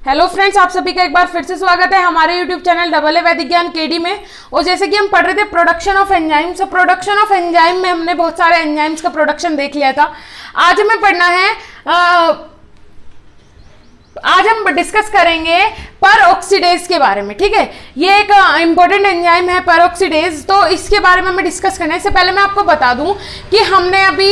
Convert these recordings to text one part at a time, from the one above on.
Hello friends, आप सभी का एक बार फिर से स्वागत है हमारे यूट्यूब चैनल डबल ए वैदिक ज्ञान केडी में। और जैसे कि हम पढ़ रहे थे production of enzymes, production of enzyme में हमने बहुत सारे एंजाइम्स का प्रोडक्शन देख लिया था। आज हमें पढ़ना है आज हम डिस्कस करेंगे परऑक्सीडेज के बारे में। ठीक है, ये एक इंपॉर्टेंट एंजाइम है परऑक्सीडेज, तो इसके बारे में हमें डिस्कस करना है। इससे पहले मैं आपको बता दूं कि हमने अभी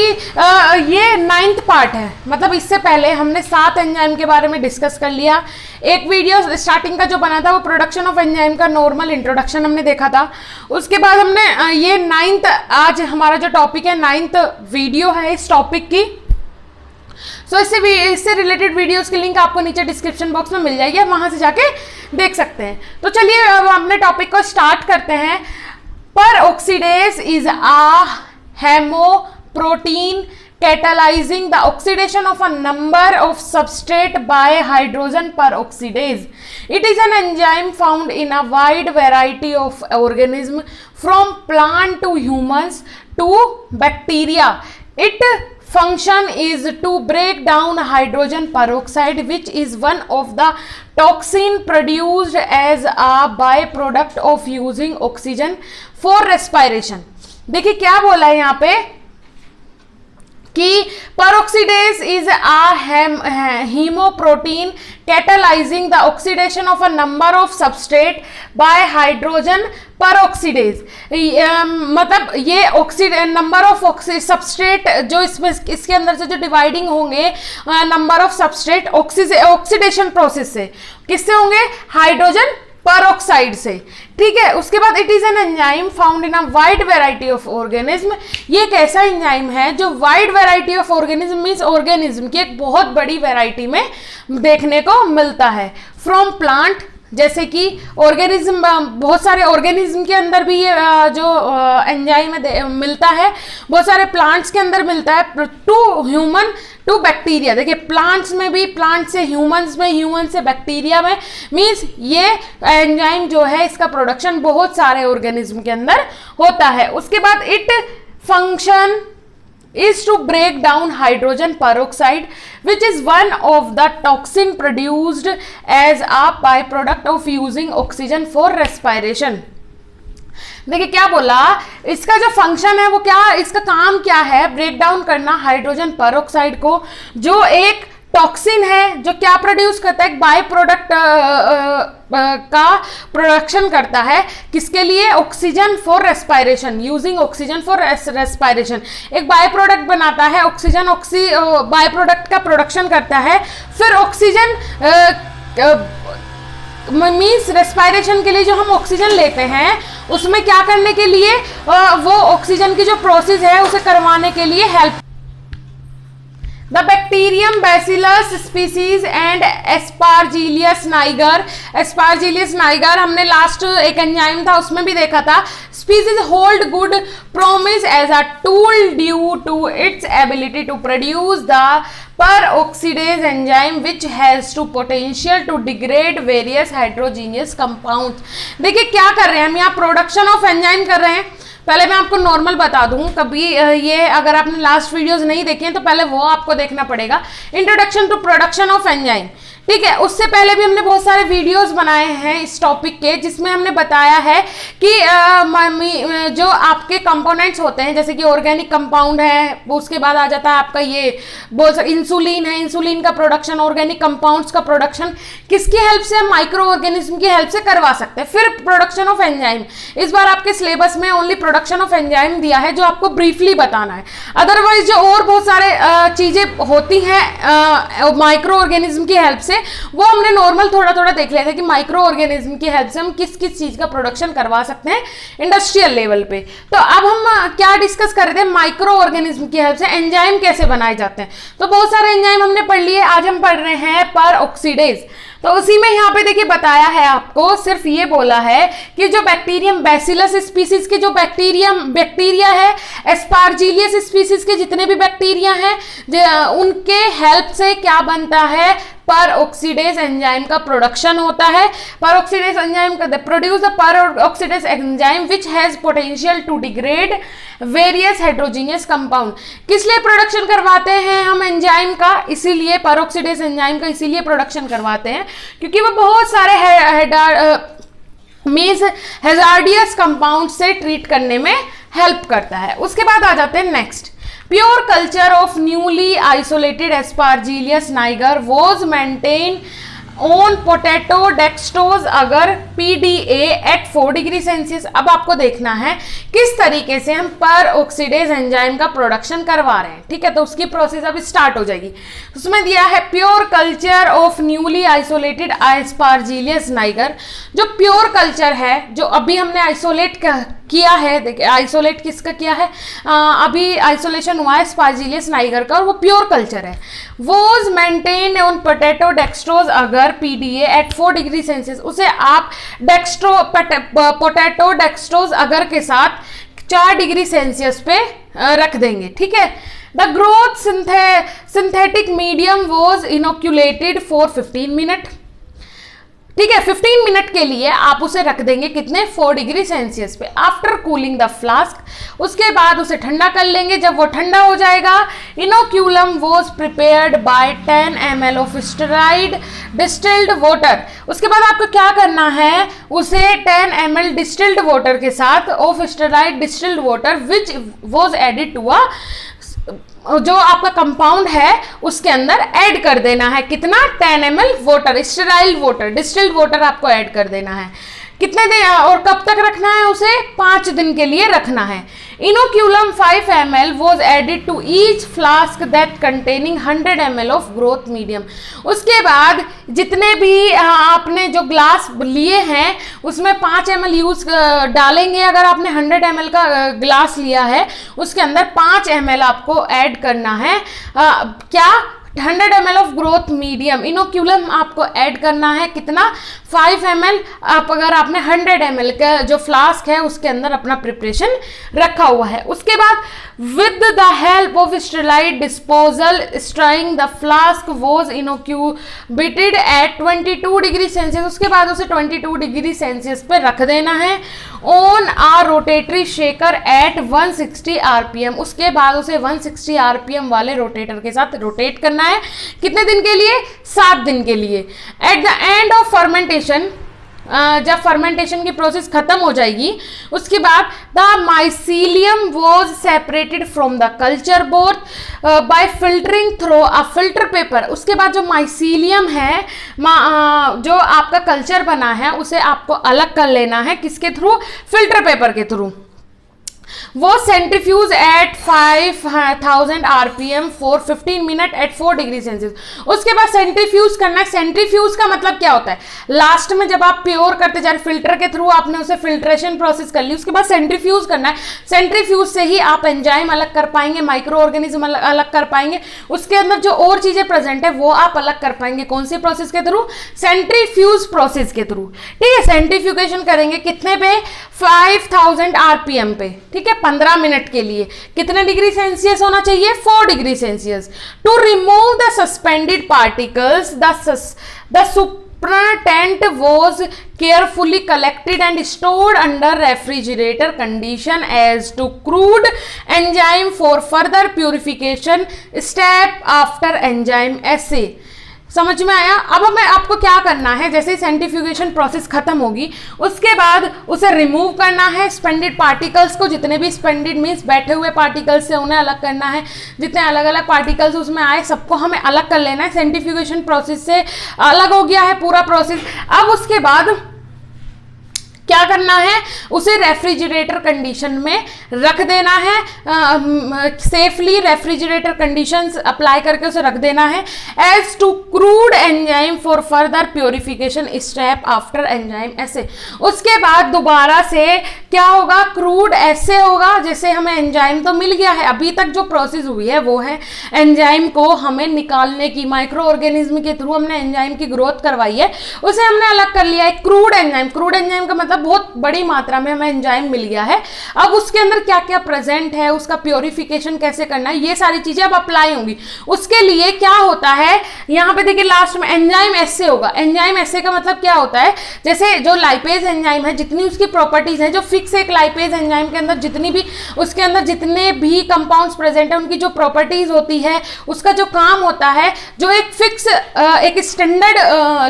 ये 9th पार्ट है, मतलब इससे पहले हमने 7 एंजाइम के बारे में डिस्कस कर लिया। एक वीडियो स्टार्टिंग का जो बना था वो प्रोडक्शन ऑफ एंजाइम का नॉर्मल इंट्रोडक्शन हमने देखा था। उसके बाद हमने ये 9th, आज हमारा जो टॉपिक है 9th वीडियो है इस टॉपिक की। इससे रिलेटेड वीडियोस की लिंक आपको नीचे डिस्क्रिप्शन बॉक्स में मिल जाएगी, आप वहां से जाके देख सकते हैं। तो चलिए अब अपने टॉपिक को स्टार्ट करते हैं। Peroxidase is a hemoprotein catalyzing the oxidation of a number of substrate by hydrogen peroxidase. It is an enzyme found in a wide variety of organisms from plant to humans to bacteria. Its function is to break down hydrogen peroxide, which is one of the toxin produced as a byproduct of using oxygen for respiration. देखिए क्या बोला है यहाँ पे कि peroxidase is a hemoprotein catalyzing the oxidation of a number of substrate by hydrogen peroxidase. मतलब ये number of substrate जो इसके अंदर से जो डिवाइडिंग होंगे number of substrate oxidation process से, किससे होंगे? हाइड्रोजन पेरोक्साइड से। ठीक है, उसके बाद it is an enzyme found in a wide variety of organism. ये एक ऐसा एंजाइम है जो wide variety of organism means organism की एक बहुत बड़ी वैरायटी में देखने को मिलता है। फ्रॉम प्लांट, जैसे कि ऑर्गेनिज्म, बहुत सारे ऑर्गेनिज्म के अंदर भी ये जो एंजाइम मिलता है, बहुत सारे प्लांट्स के अंदर मिलता है। टू ह्यूमन टू बैक्टीरिया, देखिए प्लांट्स में भी, प्लांट से ह्यूमंस में, ह्यूमन से बैक्टीरिया में, मींस ये एंजाइम जो है इसका प्रोडक्शन बहुत सारे ऑर्गेनिज्म के अंदर होता है। उसके बाद it function is to break down hydrogen peroxide, which is one of the toxin produced as a byproduct of using oxygen for respiration. देखिए क्या बोला, इसका जो फंक्शन है वो क्या, इसका काम क्या है? ब्रेक डाउन करना हाइड्रोजन पेरोक्साइड को, जो एक टॉक्सिन है, जो क्या प्रोड्यूस करता है? एक बाय प्रोडक्ट का प्रोडक्शन करता है। किसके लिए? Oxygen for respiration, using oxygen for respiration. एक बाय प्रोडक्ट बनाता है, ऑक्सीजन बाय प्रोडक्ट का प्रोडक्शन करता है। फिर ऑक्सीजन मीन्स रेस्पायरेशन के लिए जो हम ऑक्सीजन लेते हैं उसमें क्या करने के लिए? वो ऑक्सीजन की जो प्रोसेस है उसे करवाने के लिए help. The bacterium Bacillus species and Aspergillus niger. Aspergillus niger हमने लास्ट एक एंजाइम था उसमें भी देखा था। Species hold good promise as a tool due to its ability to produce the peroxidase enzyme which has to potential to degrade various heterogeneous compounds. देखिए क्या कर रहे हैं हम यहाँ, प्रोडक्शन ऑफ एंजाइम कर रहे हैं। पहले मैं आपको नॉर्मल बता दूं, कभी ये अगर आपने लास्ट वीडियोस नहीं देखे हैं तो पहले वो आपको देखना पड़ेगा। Introduction to production of enzyme, ठीक है। उससे पहले भी हमने बहुत सारे वीडियोस बनाए हैं इस टॉपिक के, जिसमें हमने बताया है कि जो आपके कंपोनेंट्स होते हैं, जैसे कि ऑर्गेनिक कंपाउंड है, उसके बाद आ जाता है आपका ये बोल सकते इंसुलिन है, इंसुलिन का प्रोडक्शन, ऑर्गेनिक कंपाउंड्स का प्रोडक्शन किसकी हेल्प से? हम माइक्रो ऑर्गेनिज्म की हेल्प से करवा सकते हैं। फिर प्रोडक्शन ऑफ एंजाइम, इस बार आपके सिलेबस में ओनली प्रोडक्शन ऑफ एंजाइम दिया है जो आपको ब्रीफली बताना है। अदरवाइज जो और बहुत सारे चीजें होती हैं माइक्रो ऑर्गेनिज्म की हेल्प से, वो हमने नॉर्मल थोड़ा थोड़ा देख लिया था कि माइक्रो ऑर्गेनिज्म की हेल्प से हम किस किस चीज का प्रोडक्शन करवा सकते हैं इंडस्ट्रियल लेवल पे। तो अब हम क्या डिस्कस कर रहे थे? माइक्रो ऑर्गेनिज्म की हेल्प से एंजाइम कैसे बनाए जाते हैं। तो बहुत सारे एंजाइम हमने पढ़ लिए, आज हम पढ़ रहे हैं परऑक्सीडेज। तो उसी में यहाँ पे देखिए बताया है आपको, सिर्फ ये बोला है कि जो बैक्टीरियम बैसिलस स्पीसीज के जो बैक्टीरिया है, एस्पार्जिलियस स्पीसीज के जितने भी बैक्टीरिया हैं, उनके हेल्प से क्या बनता है? पर ऑक्सीडेज एंजाइम का प्रोडक्शन होता है। पर ऑक्सीडेज एंजाइम का produce the peroxidase enzyme which has potential to degrade various heterogeneous compound. किस लिए प्रोडक्शन करवाते हैं हम एंजाइम का? इसीलिए पर ऑक्सीडेज एंजाइम का इसीलिए प्रोडक्शन करवाते हैं क्योंकि वो बहुत सारे मीन्स हैजार्डियस कंपाउंड से ट्रीट करने में हेल्प करता है। उसके बाद आ जाते हैं next, pure culture of newly isolated Aspergillus niger was maintain on potato dextrose agar PDA at 4 degree Celsius. अब आपको देखना है किस तरीके से हम पर ऑक्सीडेज एंजाइम का प्रोडक्शन करवा रहे हैं, ठीक है। तो उसकी प्रोसेस अब स्टार्ट हो जाएगी। उसमें दिया है pure culture of newly isolated Aspergillus niger. जो प्योर कल्चर है, जो अभी हमने आइसोलेट किया है, देखिए आइसोलेट किसका किया है, अभी आइसोलेशन हुआ है स्पार्जिलियस नाइगर का, और वो प्योर कल्चर है। Was maintain on potato dextrose agar PDA at 4 degree Celsius. उसे आप पोटैटो डेक्सट्रोज अगर के साथ 4 डिग्री सेल्सियस पे रख देंगे, ठीक है। The growth synthetic medium was inoculated for 15 minute, ठीक है। 15 मिनट के लिए आप उसे रख देंगे कितने, 4 डिग्री सेल्सियस पे। आफ्टर कूलिंग द फ्लास्क, उसके बाद उसे ठंडा कर लेंगे। जब वो ठंडा हो जाएगा, inoculum was prepared by 10 ml of steroid distilled water. उसके बाद आपको क्या करना है, उसे 10 ml डिस्टिल्ड वाटर के साथ of steroid distilled water which was added to जो आपका कंपाउंड है उसके अंदर ऐड कर देना है। कितना, 10 ml water, sterile water, distilled water आपको ऐड कर देना है। कितने दिन और कब तक रखना है उसे, 5 दिन के लिए रखना है। Inoculum 5 ml was added to each flask that containing 100 ml of growth medium। उसके बाद जितने भी आपने जो ग्लास लिए हैं उसमें 5 ml यूज डालेंगे। अगर आपने 100 ml का ग्लास लिया है उसके अंदर 5 ml आपको ऐड करना है। क्या, 100 ml of growth medium. Inoculum आपको ऐड करना है कितना, 5 ml। आप अगर आपने 100 ml का जो फ्लास्क है उसके अंदर अपना प्रिपरेशन रखा हुआ है। उसके बाद with the help of sterile disposal syringe the flask was incubated at 22 degree Celsius. उसके बाद उसे 22 डिग्री सेल्सियस पे रख देना है on a rotatory shaker at 160 RPM। उसके बाद उसे 160 RPM वाले रोटेटर के साथ रोटेट करना है। कितने दिन के लिए, 7 दिन के लिए। At the end of fermentation, जब फर्मेंटेशन की प्रोसेस खत्म हो जाएगी उसके बाद the mycelium was separated from the culture board bye filtering through a filter paper. उसके बाद जो माइसीलियम है, जो आपका कल्चर बना है उसे आपको अलग कर लेना है, किसके थ्रू, फिल्टर पेपर के थ्रू। वो centrifuge at 5000 RPM for 15 minute at 4 degree Celsius. उसके बाद सेंट्रीफ्यूज करना है। सेंट्रीफ्यूज का मतलब क्या होता है, लास्ट में जब आप प्योर करते जा रहे, फिल्टर के थ्रू आपने उसे फिल्ट्रेशन प्रोसेस कर ली, उसके बाद सेंट्रीफ्यूज करना है। सेंट्रीफ्यूज से ही आप एंजाइम अलग कर पाएंगे, माइक्रो ऑर्गेनिज्म अलग कर पाएंगे, उसके अंदर जो और चीजें प्रेजेंट है वो आप अलग कर पाएंगे। कौन सी प्रोसेस के थ्रू, सेंट्रीफ्यूज प्रोसेस के थ्रू, ठीक है। सेंट्रीफ्यूगेशन करेंगे कितने पे, 5000 RPM पे, ठीक है, 15 मिनट के लिए। कितने डिग्री सेल्सियस होना चाहिए, 4 degree Celsius. To remove the suspended particles the surfactant was carefully collected and stored under refrigerator condition as to crude enzyme for further purification step after enzyme assay। समझ में आया। अब हमें आपको क्या करना है, जैसे ही सेंट्रीफ्यूगेशन प्रोसेस खत्म होगी उसके बाद उसे रिमूव करना है, स्पेंडेड पार्टिकल्स को, जितने भी स्पेंडेड मीन्स बैठे हुए पार्टिकल्स से उन्हें अलग करना है। जितने अलग अलग पार्टिकल्स उसमें आए सबको हमें अलग कर लेना है। सेंट्रीफ्यूगेशन प्रोसेस से अलग हो गया है पूरा प्रोसेस। अब उसके बाद क्या करना है, उसे रेफ्रिजरेटर कंडीशन में रख देना है, सेफली रेफ्रिजरेटर कंडीशंस अप्लाई करके उसे रख देना है। As to crude enzyme for further purification step after enzyme ऐसे। उसके बाद दोबारा से क्या होगा, क्रूड ऐसे होगा। जैसे हमें एंजाइम तो मिल गया है, अभी तक जो प्रोसेस हुई है वो है एंजाइम को हमें निकालने की, माइक्रो ऑर्गेनिज्म के थ्रू हमने एंजाइम की ग्रोथ करवाई है, उसे हमने अलग कर लिया है। क्रूड एंजाइम, क्रूड एंजाइम का मतलब मतलब बहुत बड़ी मात्रा में हमें एंजाइम मिल गया है। अब उसके अंदर क्या क्या प्रेजेंट है, उसका प्योरिफिकेशन कैसे करना है, ये सारी चीजें अब अप्लाई होंगी। उसके लिए क्या होता है, यहाँ पे देखिए लास्ट में एंजाइम ऐसे होगा। एंजाइम ऐसे का मतलब क्या होता है, जैसे जो लाइपेज एंजाइम है, जितनी उसकी प्रॉपर्टीज है, जो फिक्स एक लाइपेज एंजाइम के अंदर जितनी भी उसके अंदर जितने भी कंपाउंड्स प्रेजेंट है, उनकी जो प्रॉपर्टीज होती है, उसका जो काम होता है, जो एक फिक्स एक स्टैंडर्ड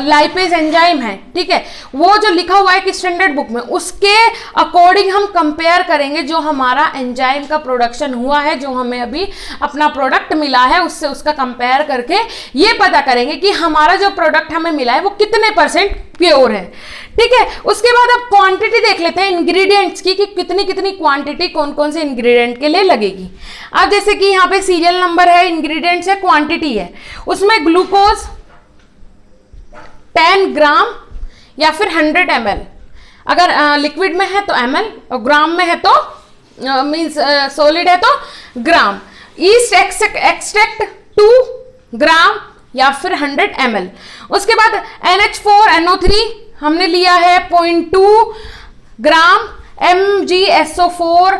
लाइपेज एंजाइम है, ठीक है, वो जो लिखा हुआ है एक स्टैंडर्ड बुक में, उसके अकॉर्डिंग हम कंपेयर करेंगे जो हमारा एंजाइम का प्रोडक्शन हुआ है, जो हमें अभी अपना प्रोडक्ट मिला है, उससे उसका कंपेयर करके ये पता करेंगे कि हमारा जो प्रोडक्ट हमें मिला है वो कितने परसेंट प्योर है, ठीक है। उसके बाद अब क्वांटिटी देख लेते हैं इंग्रेडिएंट्स की, कि कितनी कितनी क्वांटिटी कौन कौन से इंग्रेडिएंट के लिए लगेगी। अब जैसे कि यहाँ पे सीरियल नंबर है, इंग्रेडिएंट्स है, क्वांटिटी है, उसमें ग्लूकोज 10 ग्राम या फिर 100 ml, अगर लिक्विड में है तो ml और ग्राम में है तो मींस सॉलिड है तो ग्राम। ईस्ट एक्सट्रैक्ट 2 ग्राम या फिर 100 ml। उसके बाद NH4NO3 हमने लिया है 0.2 ग्राम, MgSO4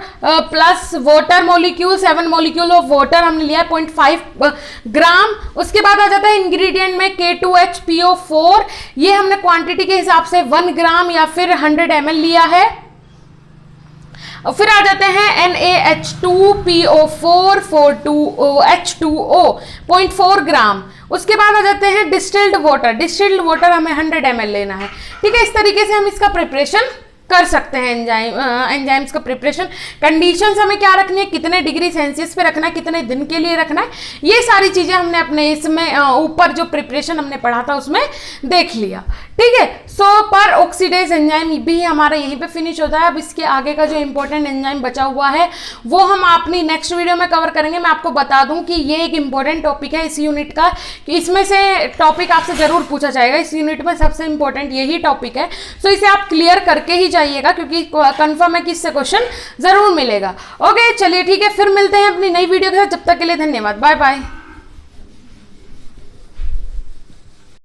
plus water molecule 7 molecule of water हमने लिया है 0.5 ग्राम। उसके बाद आ जाता है इंग्रेडिएंट में K2HPO4, ये हमने क्वांटिटी के हिसाब से 1 ग्राम या फिर 100 ml लिया है। और फिर आ जाते हैं NaH2PO4 H2O 0.4 ग्राम। उसके बाद आ जाते हैं डिस्टिल्ड वाटर हमें 100 ml लेना है, ठीक है। इस तरीके से हम इसका प्रिपरेशन कर सकते हैं। एंजाइम्स का प्रिपरेशन कंडीशंस हमें क्या रखनी है, कितने डिग्री सेल्सियस पे रखना है, कितने दिन के लिए रखना है, ये सारी चीजें हमने अपने इसमें ऊपर जो प्रिपरेशन हमने पढ़ा था उसमें देख लिया, ठीक है। सो पर ऑक्सीडेज एंजाइम भी हमारा यहीं पे फिनिश होता है। अब इसके आगे का जो इंपॉर्टेंट एंजाइम बचा हुआ है वो हम अपनी नेक्स्ट वीडियो में कवर करेंगे। मैं आपको बता दूं कि ये एक इंपॉर्टेंट टॉपिक है इस यूनिट का, कि इसमें से टॉपिक आपसे जरूर पूछा जाएगा। इस यूनिट में सबसे इंपॉर्टेंट यही टॉपिक है, सो इसे आप क्लियर करके ही जाइएगा, क्योंकि कंफर्म है कि इससे क्वेश्चन जरूर मिलेगा। ओके चलिए ठीक है, फिर मिलते हैं अपनी नई वीडियो के साथ। जब तक के लिए धन्यवाद, बाय बाय।